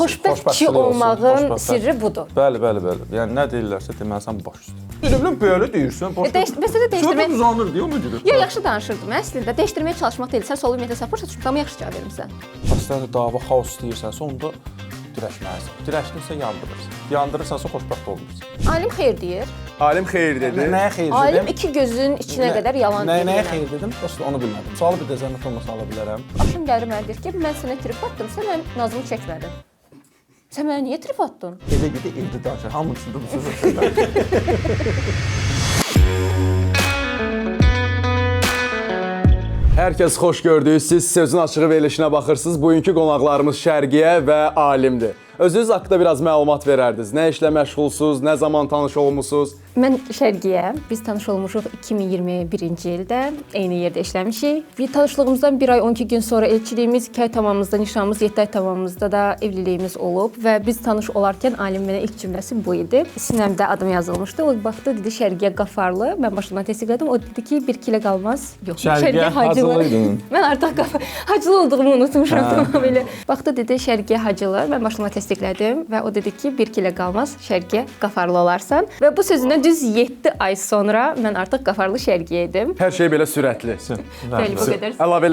Xoşbəxt olmağın sirri budur. Bəli. Yəni nə deyirlərsə deməlisən baş üstə. Bilmirəm belə deyirsən. Məsələ dəyişdirmək uzanır deyə ona görə. Yox, yaxşı danışırdım. Əslində dəyişdirməyə çalışmaq deyil. Sən solu ümumiyyətlə sapırsan, çünki tamam yaxşı cavab vermisən. Əslində dava xaos istəyirsənsə onda dirəşməlisən. Dirəşdinsə yandırırsan. Yandırırsansa xoşbəxt olmursan. Alim xeyir deyir. Alim xeyir dedi. Nəyə xeyir dedim? Alim iki gözün içinə qədər yalan deyir. Nəyə xeyir dedim? Prosta onu bilmədim. Sualı bir dəzəmət olmasa ala bilərəm. Axşam gəlir mənə deyir ki, mən sənə trip atdım, sən mənim nazımı çəkmədin. Sən mənə niyə trip atdın? Evə gedib evdə danışır. Hamı üçün bu söz. Hər kəs xoş gördük. Siz Sözün Açığı verilişinə baxırsınız. Bugünkü qonaqlarımız Şərqiyə və Alimdir. Özünüz haqqında biraz məlumat verərdiniz. Nə işlə məşğulsuz, nə zaman tanış olmusunuz? Mən Şərqiyə, biz tanış olmuşuq 2021-ci ildə, eyni yerdə işləmişik. Bir tanışlığımızdan 1 ay 12 gün sonra elçiliyimiz, 2 ay tamamımızda nişanımız, 7 ay tamamımızda da evliliyimiz olub və biz tanış olarkən Alim mənə ilk cümləsi bu idi. Sinəmdə adım yazılmışdı. O baxdı, dedi Şərqiyə Qafarlı. Mən başından təsdiqlədim. O dedi ki, 1 kilə qalmaz. Yox, Şərqiyə Hacılı. Mən artıq Hacılı olduğumu unutmuşam tamamilə. Baxdı, dedi Şərqiyə Hacılı. Mən başından təsdiqlədim və o dedi ki, 1 kilə qalmaz, Şərqiyə Qafarlı olarsan. Və bu sözündən düz 7 ay sonra mən artıq Qafarlı Şərqiyə idim. Hər şey belə sürətli. Bəli, bu qədər. Əlavə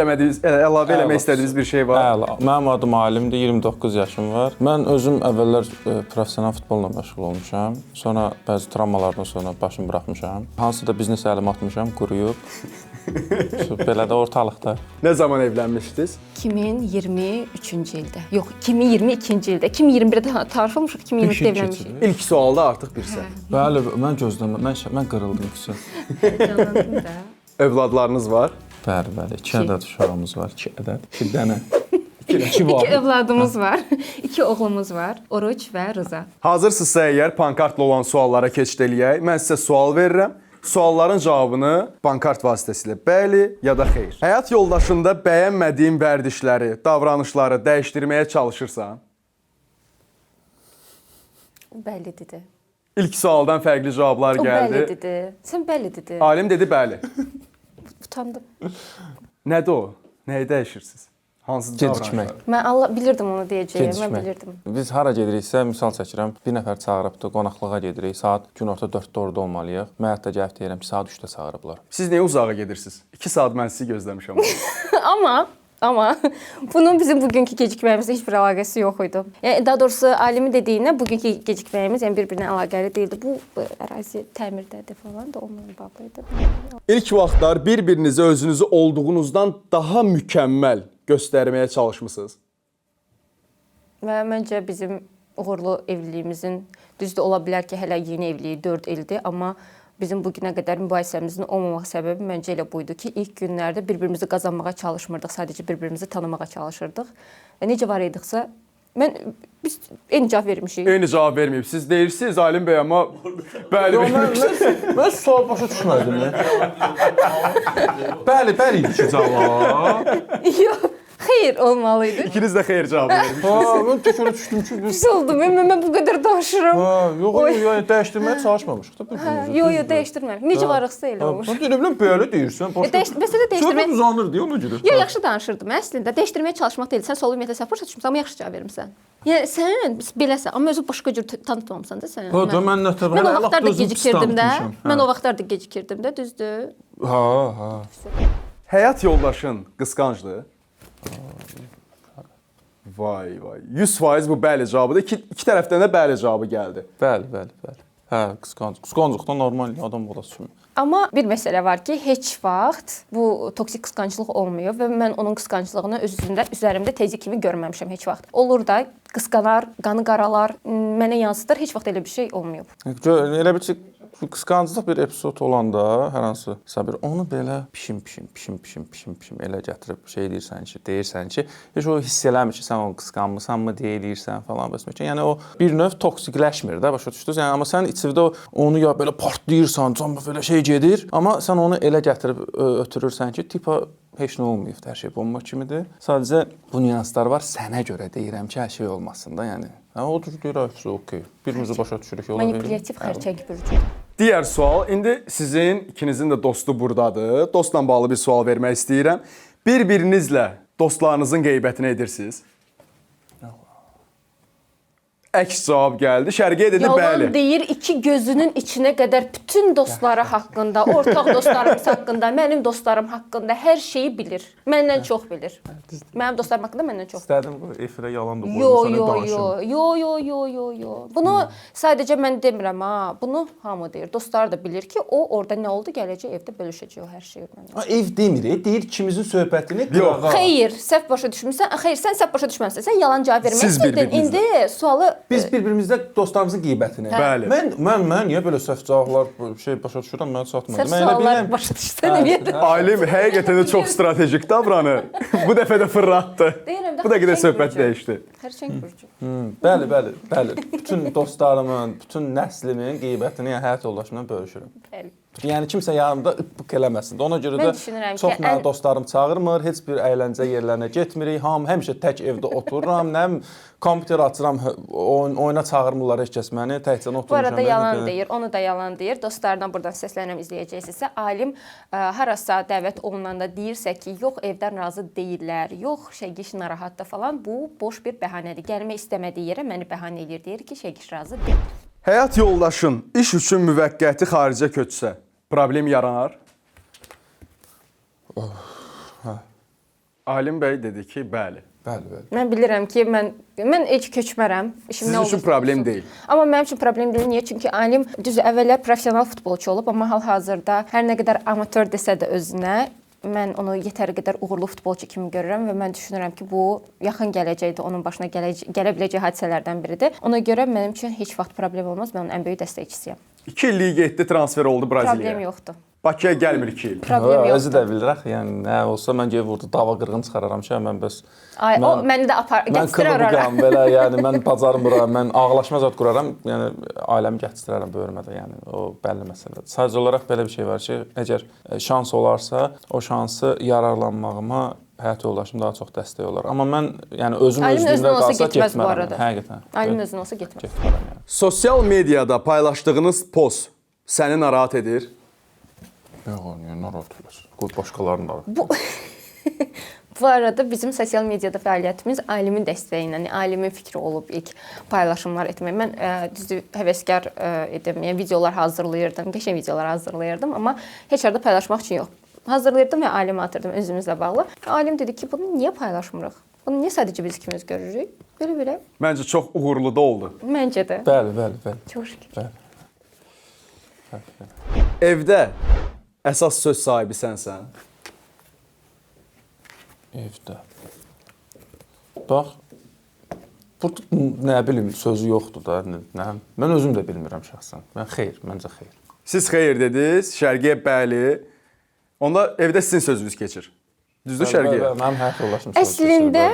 eləmək istədiyiniz bir şey var? Bəli. Mənim adım Alimdir, 29 yaşım var. Mən özüm əvvəllər professional futbolla məşğul olmuşam. Sonra bəzi travmalardan sonra başımı buraxmışam. Hansısa da biznes əlimi atmışam, quruyub. Belə də ortalıqda. Nə zaman evlənmişdiniz? 2023-cü ildə. Yox, 2022-ci ildə. 2021-də tanış olmuşuq, 2022-də evlənmişik. İlk sualda artıq bilirsən. Bəli, mən gözləmə, mən qırıldım ki. Canlandım da. Övladlarınız var? Bəli, 2 ədəd uşağımız var, 2 ədəd. 2 dənə. 2 övladımız var, 2 oğlumuz var, Oruç və Rıza. Hazırsınızsa əgər pankartla olan suallara keçid eləyək. Mən sizə sual verirəm. Sualların cavabını pankart vasitəsilə bəli ya da xeyr. Həyat yoldaşında bəyənmədiyin vərdişləri, davranışları dəyişdirməyə çalışırsan? Bəli dedi. İlk sualdan fərqli cavablar O gəldi. bəli dedi. Sən bəli dedi. Alim dedi bəli. Utandım. Nədir o? Nəyi dəyişirsiniz? Hansı Gecikmək. Mən bilirdim onu deyəcəyimi, mən bilirdim. Biz hara gediriksə, misal çəkirəm, bir nəfər çağırıbdı, qonaqlığa gedirik, saat günorta 4-də orada olmalıyıq. Mən hətta gəlib deyirəm ki, saat 3-də çağırıblar. Siz niyə uzağa gedirsiniz? 2 saat mən sizi gözləmişəm. Amma bunun bizim bugünkü gecikməyimizlə heç bir əlaqəsi yox idi. Yəni daha doğrusu Alimin dediyinə bugünkü gecikməyimiz yəni bir-birinə əlaqəli deyildi. Bu ərazi təmirdədir falan da onunla bağlı idi. İlk vaxtlar bir-birinizi özünüzü olduğunuzdan daha mükəmməl göstərməyə çalışmısınız? Və məncə bizim uğurlu evliliyimizin düzdür ola bilər ki, hələ yeni evliliyi 4 ildir, amma bizim bu günə qədər mübahisəmizin olmamaq səbəbi məncə elə buydu ki, ilk günlərdə bir-birimizi qazanmağa çalışmırdıq, sadəcə bir-birimizi tanımağa çalışırdıq. Və necə var idiqsə, biz eyni cavab vermişik. Eyni cavab verməyib. Siz deyirsiniz Alim bəy, amma bəli. Mən sual başa düşmədim. Bəli idi ki, cavab. Yox, xeyr olmalıydı. İkiniz də xeyir cavabı vermişsiniz. Mən təkərə düşdüm ki, biz... Pis oldu, mən bu qədər danışıram. Yox, dəyişdirməyə çalışmamışıq da bir-birimizi. Yox, dəyişdirməmişik. Necə varıqsa elə olur. Bilmirəm, belə deyirsən. Məsələ dəyişdirmək... Çox uzanır deyə ona görə. Yox, yaxşı danışırdım. Əslində dəyişdirməyə çalışmaq deyil. Sən solu ümumiyyətlə sapırsan, çünki tamam yaxşı cavab vermisən. Yəni sən beləsən, amma özü başqa cür tanıtmamısan da sən. Mən nətər Mən o vaxtlar da gecikirdim də. Mən o vaxtlar da gecikirdim də, düzdür? Ha. Həyat yoldaşın qısqancdır? Vay. 100% bu bəli cavabıdır. İki tərəfdən də bəli cavabı gəldi. Bəli. Hə, qısqanclıqdan normal adam olası kimi. Amma bir məsələ var ki, heç vaxt bu toksik qısqanclıq olmuyor və mən onun qısqanclığını üzərimdə tezi kimi görməmişəm heç vaxt. Olur da qısqanar, qanı qaralar, mənə yansıdır, heç vaxt elə bir şey olmayıb. Elə bir ki, qısqanclıq bir epizod olanda hər hansı sabir onu belə pişim elə gətirib şey deyirsən ki, heç o hiss eləmir ki, sən onu qısqanmısanmı deyirsən falan bəs. Yəni o bir növ toksikləşmir də, başa düşdünüz? Yəni amma sən içində onu ya belə partlayırsan, can belə şey gedir, amma sən onu elə gətirib ötürürsən ki, tipa heç nə olmayıb, hər şey bomba kimidir. Sadəcə bu nüanslar var, sənə görə deyirəm ki, hər şey olmasın da, yəni. Odur deyirəm ki, okey. Birimizi başa düşürük yola verir. Manipulyativ xərçəng bürcüdür. Digər sual, indi sizin ikinizin də dostu buradadır. Dostla bağlı bir sual vermək istəyirəm. Bir-birinizlə dostlarınızın qeybətini edirsiniz? Əks cavab gəldi. Şərqiyə dedi Yalan bəli. deyir, iki gözünün içinə qədər bütün dostları haqqında, ortaq dostlarımız haqqında, mənim dostlarım haqqında hər şeyi bilir. Məndən çox bilir. Mənim dostlarım haqqında məndən çox. İstədim bu efirə yalan da Yo, qoymusan, yo, danışım. yo. Bunu sadəcə mən demirəm ha. Bunu hamı deyir. Dostlar da bilir ki, o orada nə oldu, gələcək evdə bölüşəcək o hər şeyi mənlə. Ha, ev demir, deyir ikimizin söhbətini Yox. qırağa. Xeyr, səhv başa düşmüsən. Xeyr, sən səhv başa düşməmisən. Sən yalan cavab vermək Siz istədin. bir-birinizlə. İndi sualı Biz bir-birimizdə dostlarımızın qeybətini. Bəli. Mən niyə belə səhv cavablar şey başa düşürəm, mənə çatmadı. səhv Mən elə suallar bilirəm. başa düşsən niyə? Alim həqiqətən də çox strategik davranır. Bu dəfə də fırlatdı. Deyirəm də, Bu dəqiqə də xərçəng söhbət burcu. dəyişdi. Xərçəng burcu. Bəli. Bütün dostlarımın, bütün nəslimin qeybətini yəni həyat yoldaşımla bölüşürəm. Bəli. Yəni kimsə yanımda ıppıq eləməsin. Ona görə Mən də düşünürəm ki, çox mənim ən- dostlarım çağırmır, heç bir əyləncə yerlərinə getmirik. Həmişə tək evdə otururam, nə bilim, kompüter açıram, oyuna çağırmırlar heç kəs məni, təkcə Bu oturmuşam. arada yalan deyir, onu da yalan deyir. Dostlardan buradan səslənirəm izləyəcəksinizsə, alim harasa dəvət olunanda deyirsə ki, yox evdən razı deyirlər, yox Şəgiş narahatdır falan, bu boş bir bəhanədir. Gəlmək istəmədiyi yerə məni bəhanə edir, deyir ki, Şəgiş razı deyil. Həyat yoldaşın iş üçün müvəqqəti xaricə köçsə, problem yaranar? Alim bəy dedi ki, bəli. Bəli. Mən bilirəm ki, mən heç köçmərəm. İşim Sizin nə üçün olursa problem olsun. deyil. Amma mənim üçün problem deyil. Niyə? Çünki alim düz əvvəllər professional futbolçu olub, amma hal-hazırda hər nə qədər amatör desə də özünə, mən onu yetəri qədər uğurlu futbolçu kimi görürəm və mən düşünürəm ki, bu yaxın gələcəkdə onun başına gələ biləcək hadisələrdən biridir. Ona görə mənim üçün heç vaxt problem olmaz. Mən onun ən böyük dəstəkçisiyəm. 2 illik getdi, transfer oldu Problem Braziliyaya. yoxdur. Bakıya gəlmir 2 il. Problem Özü də yoxdur. bilir axı, yəni nə olsa mən gəlib burada dava qırğın çıxararam ki, mən bəs Ay, o məni də mən gətirər ora. qılıbıqam belə, yəni mən bacarmıram, mən ağlaşma zad quraram, yəni ailəmi gətirərəm bölmədə, yəni o bəlli məsələdir. Sadəcə olaraq belə bir şey var ki, əgər şans olarsa, o şansı yararlanmağıma həyat yoldaşım daha çox dəstək olar. Amma mən yəni özüm Alimin özümdə özündən olsa qalsa getməz bu getmərəm. arada. Həqiqətən. Alimin özündən olsa getməz. Getmərəm yəni. Sosial mediada paylaşdığınız post səni narahat edir? Yox, yəni narahat olar. Qoy başqalarını narahat. Bu arada bizim sosial mediada fəaliyyətimiz alimin dəstəyi ilə, yəni alimin fikri olub ilk paylaşımlar etmək. Mən düzdür həvəskar idim, yəni videolar hazırlayırdım, qəşəng videolar hazırlayırdım, amma heç yerdə paylaşmaq üçün yox. Hazırlayırdım və alimə atırdım özümüzlə bağlı. Alim dedi ki, bunu niyə paylaşmırıq? Bunu niyə sadəcə biz ikimiz görürük? Belə. Məncə çox uğurlu da oldu. Məncə də. Bəli. Çox şükür. Evdə əsas söz sahibi sənsən. Evdə. Bax, burada nə bilim sözü yoxdur da. Nə? Mən özüm də bilmirəm şəxsən. Məncə xeyr. Siz xeyir dediniz, Şərqiyə bəli. Onda evdə sizin sözünüz keçir. Düzdür Şərqiyə? Mənim həyat yoldaşım. Əslində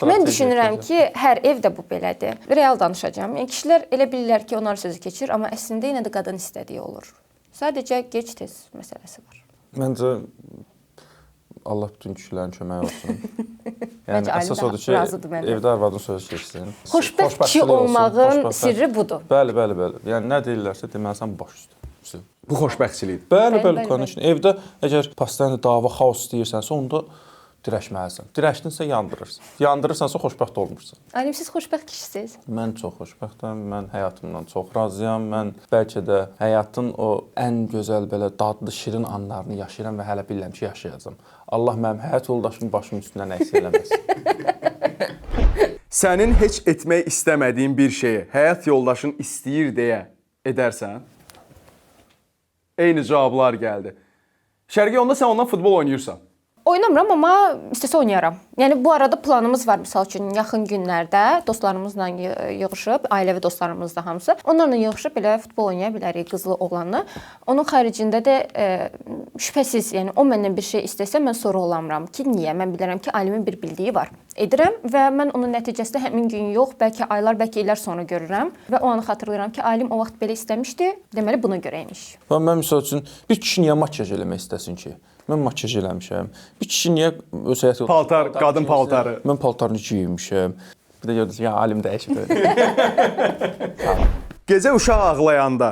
mən düşünürəm ki, hər evdə bu belədir. Real danışacağam. Yəni kişilər elə bilirlər ki, onlar sözü keçir, amma əslində yenə də qadın istədiyi olur. Sadəcə gec-tez məsələsi var. Məncə Allah bütün kişilərin köməyi olsun. Məncə Yəni əsas ailə odur ki, razıdır məndən. evdə arvadın sözü keçsin. Xoşbəxt kişi Xoşbəxtlik olsun, olmağın xoşbəxt. sirri budur. Bəli. Yəni nə deyirlərsə deməlisən baş üstə. Bu xoşbəxtçilikdir. Bəli, konuşun. Evdə əgər pastan dava, xaos istəyirsənsə, onda dirəşməlisən. Dirəşdinsə yandırırsan. Yandırırsansa xoşbəxt olmursan. Alim, siz xoşbəxt kişisiniz. Mən çox xoşbəxtəm. Mən həyatımdan çox razıyam. Mən bəlkə də həyatın o ən gözəl belə dadlı, şirin anlarını yaşayıram və hələ bilirəm ki, yaşayacağam. Allah mənim həyat yoldaşımın başımın üstündən əks eləməsin. Sənin heç etmək istəmədiyin bir şeyi həyat yoldaşın istəyir deyə edərsən? Eyni cavablar gəldi. Şərqi, onda sən ondan futbol oynayırsan. Oynamıram, amma istəsə oynayaram. Yəni bu arada planımız var, misal üçün yaxın günlərdə dostlarımızla yığılıb, ailəvi dostlarımız da hamısı, onlarla yığılıb belə futbol oynaya bilərik, qızlı oğlanla. Onun xaricində də şübhəsiz, yəni o məndən bir şey istəsə mən sorğulamıram ki, niyə? Mən bilirəm ki, alimin bir bildiyi var. Edirəm və mən onun nəticəsində həmin gün yox, bəlkə aylar, bəlkə illər sonra görürəm və o anı xatırlayıram ki, alim o vaxt belə istəmişdi, deməli buna görə imiş. Mən misal üçün bir kişi niyə makiyaj eləmək istəsin ki? Mən makiyaj eləmişəm. Bir kişi niyə öz həyatı Paltar, qadın paltarı. Mən paltarını geyinmişəm. Bir də görürsən, ya alim dəyişib. Gecə uşaq ağlayanda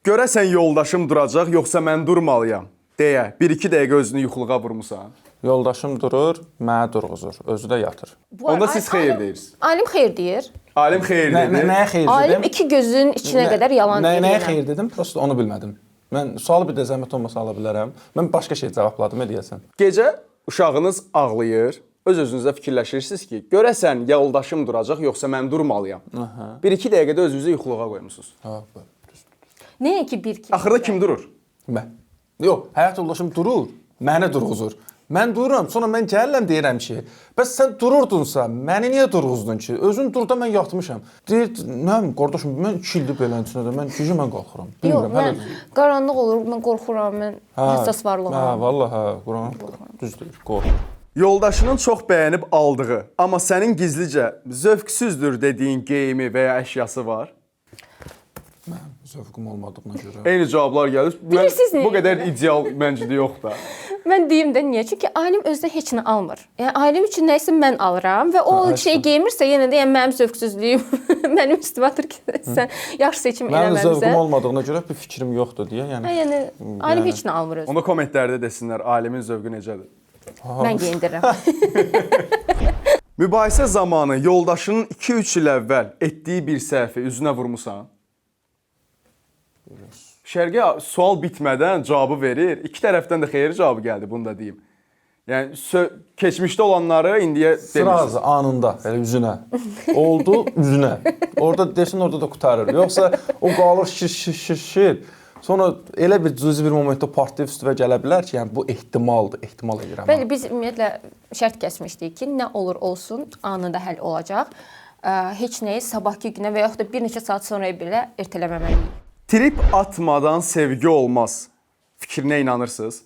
görəsən yoldaşım duracaq, yoxsa mən durmalıyam deyə 1-2 dəqiqə özünü yuxuluğa vurmusan. Yoldaşım durur, mənə durğuzur, özü də yatır. Onda siz xeyir deyirsiniz. Alim xeyir deyir. Alim xeyir dedi. Nəyə xeyir Alim dedim? iki gözün içinə qədər yalan deyir. Nəyə xeyir dedim? Prosta onu bilmədim. Mən sualı bir də zəhmət olmasa ala bilərəm. Mən başqa şey cavabladım, deyəsən. Gecə uşağınız ağlayır. Öz-özünüzə fikirləşirsiniz ki, görəsən yoldaşım duracaq, yoxsa mən durmalıyam. 1-2 dəqiqədə özünüzü yuxuluğa qoymusunuz. Ha, Nəyə ki bir ki? Axırda kim durur? mən. Yox, həyat yoldaşım durur, mənə durğuzur. Mən dururam, sonra mən gəlirəm deyirəm ki, bəs sən dururdunsa, məni niyə durğuzdun ki? Özün dur da mən yatmışam. Deyir, nə bilim, qardaşım, mən 2 ildir beləncə də, mən gecə mən qalxıram. Yox, mən qaranlıq olur, mən qorxuram, mən həssas varlığam. Hə, vallahi, Quran düzdür, qorxuram. Yoldaşının çox bəyənib aldığı, amma sənin gizlicə zövqsüzdür dediyin geyimi və ya əşyası var. Zövqüm olmadığına görə. Eyni cavablar gəlir. Bilirsiniz Bu nə? qədər ideal məncədə yox da. Mən deyim də niyə? Çünki alim özdə heç nə almır. Yəni alim üçün nə isə mən alıram və o şey geymirsə yenə də yəni mənim zövqsüzlüyüm mənim üstümədir ki, sən yaxşı seçim Mənim eləməmisən. zövqüm olmadığına görə bir fikrim yoxdur deyə, yəni. Yəni alim heç nə almır özü. Onda kommentlərdə desinlər, alimin zövqü necədir? Mən geyindirirəm. Mübahisə zamanı yoldaşının 2-3 il əvvəl etdiyi bir səhvi üzünə vurmusan? Şərqi sual bitmədən cavabı verir. İki tərəfdən də xeyir cavabı gəldi, bunu da deyim. Yəni keçmişdə olanları indiyə Sırası anında, elə üzünə. Oldu üzünə. Orada desin, orada da qurtarır. Yoxsa o qalır şir. Sonra elə bir cüzi bir momentdə partlayıb üstüvə gələ bilər ki, yəni bu ehtimaldır, ehtimal edirəm. Bəli, biz ümumiyyətlə şərt kəsmişdik ki, nə olur olsun anında həll olacaq. Heç nəyi sabahki günə və yaxud da bir neçə saat sonraya belə ertələməməliyik. Trip atmadan sevgi olmaz. Fikrinə inanırsınız?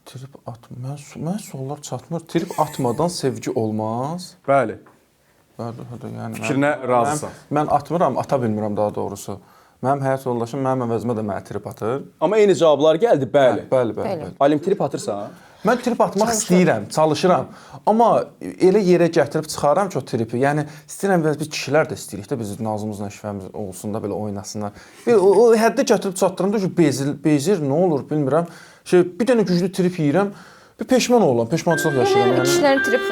Trip atma. Mən suallar çatmır. Trip atmadan sevgi olmaz. Bəli. Bəli, yəni Fikrinə razısan. Mən atmıram, ata bilmirəm daha doğrusu. Mənim həyat yoldaşım mənim əvəzimə də mənə trip atır. Amma eyni cavablar gəldi, bəli. Bəli. Alim trip atırsan? Mən trip atmaq istəyirəm, çalışıram. Amma elə yerə gətirib çıxaram ki, o tripi. Yəni istəyirəm biz kişilər də istəyirik də biz nazımızla şifəmiz olsun da belə oynasınlar. O həddə gətirib çatdıranda ki, bezir, nə olur bilmirəm. Bir dənə güclü trip yeyirəm. Bir peşman oluram, peşmançılıq yaşayıram yəni. Kişilərin trip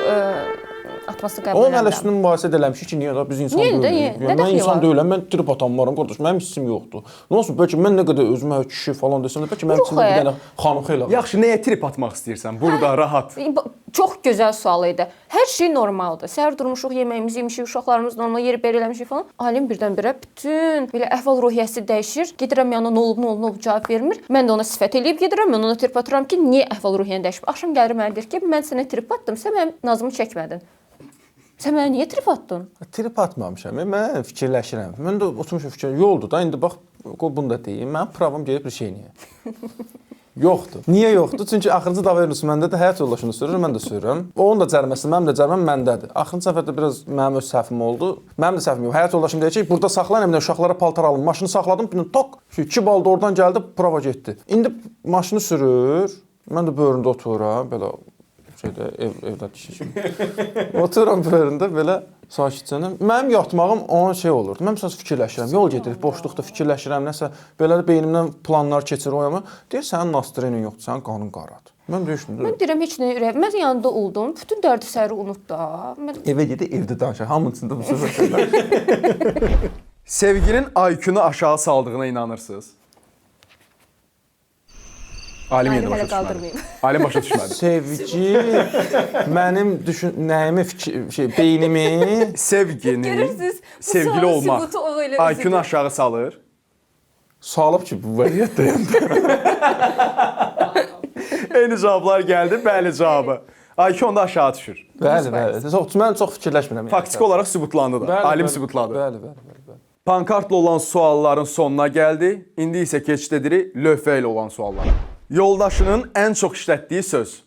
atması qəbul Onun hələ edirəm. üstündə mübahisə eləmişik ki, niyə da biz insan Niyə də, deyilik. nə Mən dəxli insan var? deyiləm, mən trip atanmaram, qardaş, mənim hissim yoxdur. Nə olsun, bəlkə mən nə qədər özümə kişi falan desəm də, bəlkə mənim içimdə bir dənə xanım xeyla var. Yaxşı, nəyə trip atmaq istəyirsən? Burada rahat. Çox gözəl sual idi. Hər şey normaldır. Səhər durmuşuq, yeməyimizi yemişik, uşaqlarımız normal yeri belə eləmişik falan. Alim birdən-birə bütün belə əhval-ruhiyyəsi dəyişir. Gedirəm yanına nə olub cavab vermir. Mən də ona sifət eləyib gedirəm, mən ona trip atıram ki, niyə əhval-ruhiyyən dəyişib? Axşam gəlir mənə deyir ki, mən sənə trip atdım, sən mənim nazımı çəkmədin. Sən mənə niyə trip atdın? Trip atmamışam. Mən fikirləşirəm. Mən də oturmuşam fikirləşirəm. Yoldur da, indi bax, bunu da deyim. Mənim pravam gedib bir şey niyə? Yoxdur. Niyə yoxdur? Çünki axırıncı dava verilməsi məndə də həyat yoldaşını sürür, mən də sürürəm. Onun da cəriməsi, mənim də cəriməm məndədir. Axırıncı səfərdə biraz mənim öz səhvim oldu. Mənim də səhvim yox. Həyat yoldaşım deyir ki, burada saxlayın, uşaqlara paltar alın. Maşını saxladım, bir tok, 2 bal da oradan gəldi, prava getdi. İndi maşını sürür. Mən də böyründə otururam, belə evdə dişişim. Otururam böyründə belə sakitcənəm. Mənim yatmağım ona şey olurdu. Mən məsələn fikirləşirəm, yol gedirik, boşluqda fikirləşirəm, nəsə belə də beynimdən planlar keçir oyama. Deyir sənin nastroyenin yoxdur, sənin qanın qaradır. Mən düşündüm. Mən deyirəm heç nə ürək. Mən yanında oldum. Bütün dərdi səri unut da. Mən Evə gedib evdə danışır. Hamının içində bu söhbətlər. Sevginin IQ-nu aşağı saldığına inanırsınız? Alim yenə başa düşmədi. Alim başa düşmədi. Sevgi mənim nəyimi beynimi Sevginin, görürsüz, sevgili olmaq sübutu o elə IQ-nu aşağı salır. salıb ki, bu vəziyyətdəyəm. Eyni cavablar gəldi, bəli cavabı. IQ onda aşağı düşür. Bəli. Mən çox fikirləşmirəm. Faktiki olaraq sübutlandı da. Alim sübutladı. Bəli. Pankartla olan sualların sonuna gəldi. İndi isə keçid edirik lövhə ilə olan suallara. Yoldaşının ən çox işlətdiyi söz.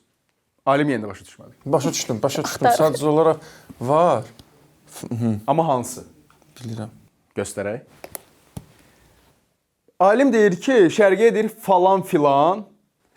Alim yenə də başa düşmədi. Başa düşdüm. Sadəcə olaraq var. Amma hansı? Bilirəm. Göstərək. Alim deyir ki, Şərqiyə deyir falan filan.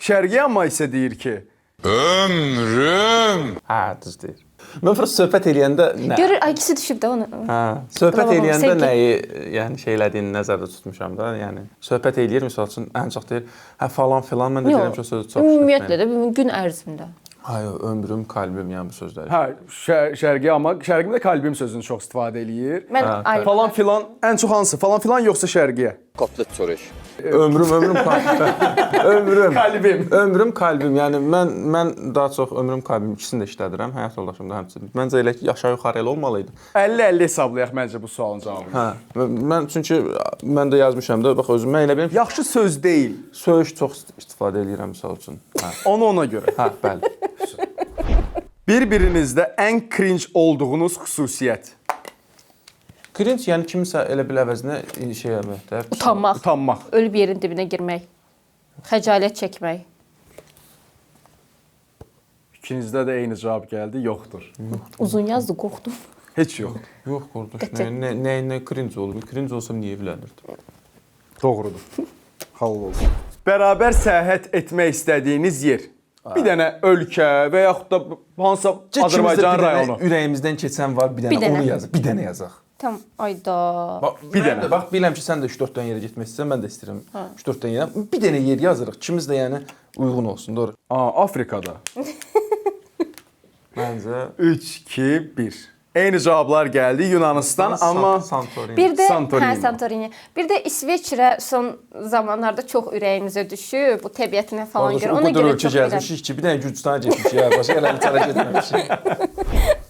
Şərqiyə amma isə deyir ki, Ömrüm. Hə, düz deyir. Mən prosta söhbət eləyəndə nə? Görür, ay ikisi düşüb də onu. Hə, söhbət Bravo, eləyəndə sevgi. nəyi, yəni elədiyini nəzərdə tutmuşam da. Yəni söhbət eləyir, məsəl üçün ən çox deyir, hə falan filan, mən də deyirəm ki, o sözü çox Ümumiyyətlə də gün ərzində. Hayır, ömrüm, kalbim, yəni bu sözləri. Hə, şərqi amma şərqimdə kalbim sözünü çox istifadə eləyir. Mən ay Falan filan ən çox hansı? Falan filan yoxsa şərqiyə? Kotlet çörək. Ömrüm kalbim. Kalbim. Ömrüm, kalbim. Yəni mən daha çox ömrüm, kalbim ikisini də işlədirəm. Həyat yoldaşım da həmçinin. Məncə elə ki, aşağı yuxarı elə olmalı idi. 50-50 hesablayaq məncə bu sualın cavabını. Hə. Mən çünki mən də yazmışam da, bax özüm mən elə bilirəm ki, Yaxşı söz deyil. söyüş çox istifadə edirəm məsəl üçün. Hə. Onu ona görə. Hə, bəli. Bir-birinizdə ən cringe olduğunuz xüsusiyyət. Cringe yəni kimisə elə bil əvəzinə şey eləmək də. utanmaq, Utanmaq. ölüb yerin dibinə girmək, xəcalət çəkmək. İkinizdə də eyni cavab gəldi, yoxdur. Uzun yazdı, qorxdum. Heç yox. Yox, qardaş, Qətiyyən. nə cringe olub? Cringe olsam niyə evlənirdim? Doğrudur. Halal olsun. Bərabər səyahət etmək istədiyiniz yer. Bir dənə ölkə və yaxud da hansısa Azərbaycan rayonu. Ürəyimizdən keçən var, bir Bir dənə dənə. onu yazaq, bir dənə yazaq. Tam ayda. Bax, Bir dənə. Bax, bilirəm ki, sən də 3-4 dənə yerə getmək istəyirsən, mən də istəyirəm 3-4 dənə yerə. Bir dənə yer yazırıq, ikimiz də yəni uyğun olsun, doğru. Afrikada. Məncə 3, 2, 1. Eyni cavablar gəldi. Yunanistan, amma Santorini. Bir də Santorini. Santorini. Bir də İsveçrə son zamanlarda çox ürəyimizə düşüb, bu təbiətinə falan görə. Ona görə çox ürəyim. gəzmişik ki, bir dənə Gürcüstana getmişik ya, başqa yerlərə çara getməmişik.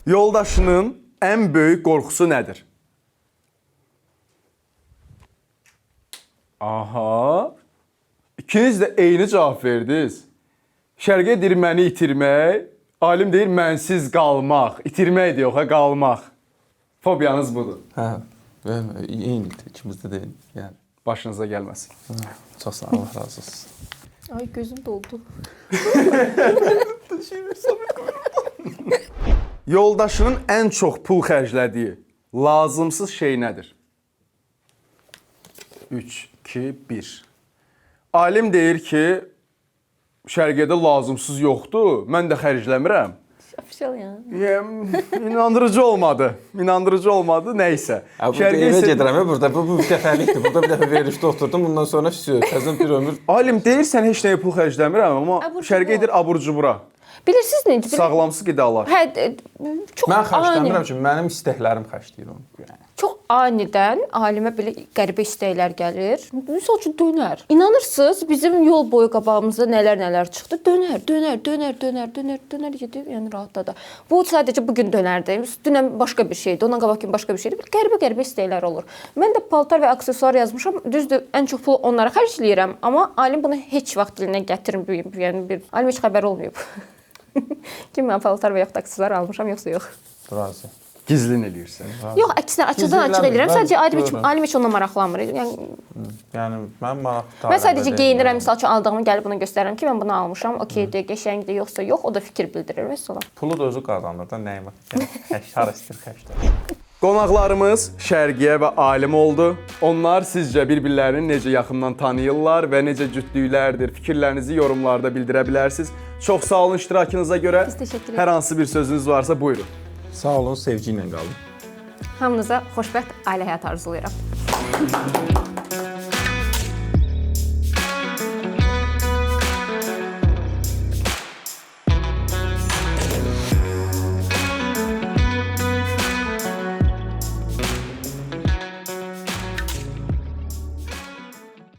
yoldaşının ən böyük qorxusu nədir? Aha. İkiniz də eyni cavab verdiniz. Şərqə deyir məni itirmək, alim deyir mənsiz qalmaq. İtirmək deyir, yox, qalmaq. Fobiyanız budur. Hə, eynidir, ikimiz də deyil, yəni. Başınıza gəlməsin. Çox sağ ol, Allah razı olsun. Ay gözüm doldu. Yoldaşının ən çox pul xərclədiyi lazımsız şey nədir? 3, 2, 1. Alim deyir ki, şərqiyədə lazımsız yoxdur, mən də xərcləmirəm. Ofisial yəni. İnandırıcı olmadı. İnandırıcı olmadı, nəysə. Burada evə gedirəm, burada bu dəfəlikdir. Burada bir dəfə verilişdə oturdum, bundan sonra təzən bir ömür. Alim deyir, sən heç nəyə pul xərcləmirəm, amma Abur-cubur. şərqiyə edir abur-cubura. Bilirsiniz necə? Sağlamsız qidalar. Hə, çox Mən ani. xərcləmirəm ki, mənim istəklərim xərcləyir onu. Yəni. Çox anidən alimə belə qəribə istəklər gəlir. Məsəl üçün dönər. İnanırsınız, bizim yol boyu qabağımıza nələr çıxdı? Dönər gedir, yəni rahatladı. Bu sadəcə bu gün dönərdi. Dünən başqa bir şeydi, ondan qabaq gün başqa bir şeydi. Qəribə istəklər olur. Mən də paltar və aksesuar yazmışam. Düzdür, ən çox pulu onlara xərcləyirəm, amma alim bunu heç vaxt dilinə gətirməyib. Yəni bir alim heç xəbər olmayıb. Ki mən paltar və yaxud aksesuar almışam, yoxsa yox. Razı. Gizlin eləyirsən. Yox, əksinə açıqdan açıq eləyirəm. Sadəcə alim heç onunla maraqlanmır. Yəni mən maraq Mən sadəcə geyinirəm, məsəl üçün aldığımı gəlib buna göstərirəm ki, mən bunu almışam. Okeydir, qəşəngdir, yoxsa yox, o da fikir bildirir və sonra. Pulu da özü qazanır da, nəyim var? Xəşar istir xəşlər. Qonaqlarımız Şərqiyə və Alim oldu. Onlar sizcə bir-birlərini necə yaxından tanıyırlar və necə cütlüklərdir? Fikirlərinizi yorumlarda bildirə bilərsiniz. Çox sağ olun iştirakınıza görə. Biz təşəkkür edirik. Hər hansı bir sözünüz varsa buyurun. Sağ olun, sevgi ilə qalın. Hamınıza xoşbəxt ailə həyatı arzulayıram.